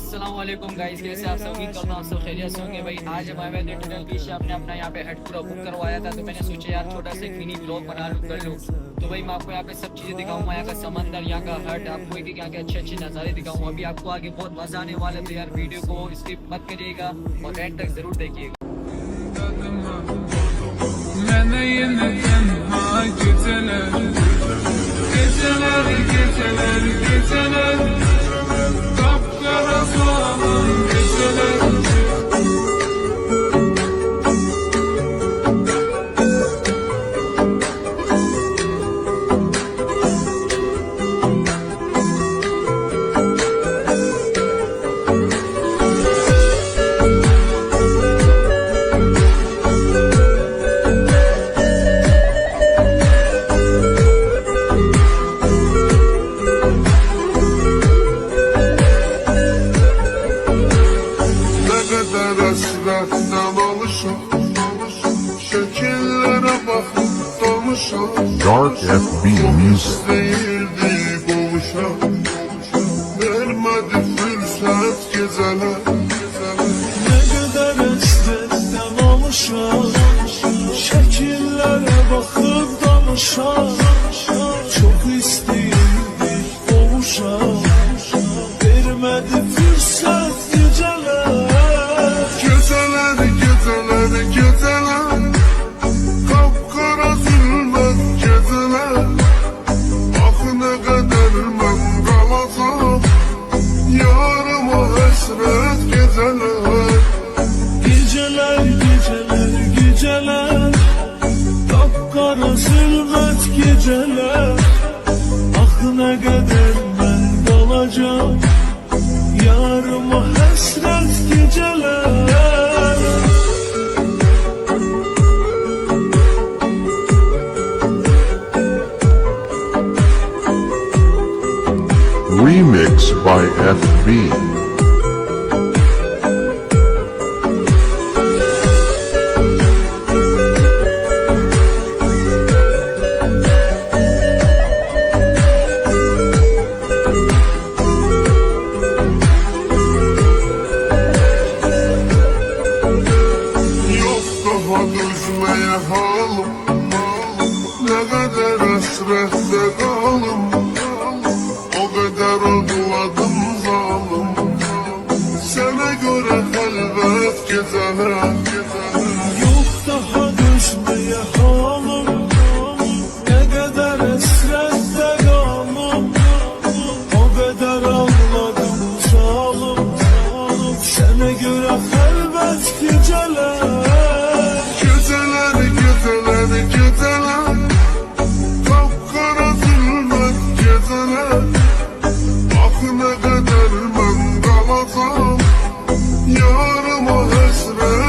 अस्सलाम वालेकुम गाइस, कैसे आप सब? उम्मीद करता हूँ सब खैरियत से होंगे। भाई आज हम आए हुए थे टनल बीच, आपने अपना यहाँ पे हट पूरा बुक करवाया था, तो मैंने सोचा यार छोटा सा एक मिनी ब्लॉग बना लूँ, कर लूँ। तो भाई मैं आपको यहाँ पे सब चीज़ें दिखाऊंगा, यहाँ का समंदर, यहाँ का हट, आपको एक यहाँ के अच्छे अच्छे नज़ारे दिखाऊंगा। अभी आपको आगे बहुत मजा आने वाला है, तो यार वीडियो को स्किप मत करिएगा और एंड तक जरूर देखिएगा। Dark FB Music. Vermedi fırsat gezene. Ne kadar esnetten olmuşam, şekillere bakıp danışam. Çok isteyirdik olmuşam, vermedi fırsat geceler. Geceler, geceler, geceler. Kapkara zulmet geceler. Ah ne kadar ben kalacağım, yarıma hasret geceler. Geceler, geceler, geceler. Kapkara zulmet geceler. Ah ne kadar ben kalacağım, yarıma hasret geceler. Remix by FB. Yok daha düşmeye halim, ne kadar hasrette kalım. O kadar ağladım zalim. Sana göre elbet gezeler. Yok daha düşmeye halim, ne kadar esrette kalım. O kadar ağladım zalim. Sana göre elbet geceler. Geceler, geceler, geceler. Kapkara zulmet geceler. Ah ne kadar ben kalacağım, yarıma hasret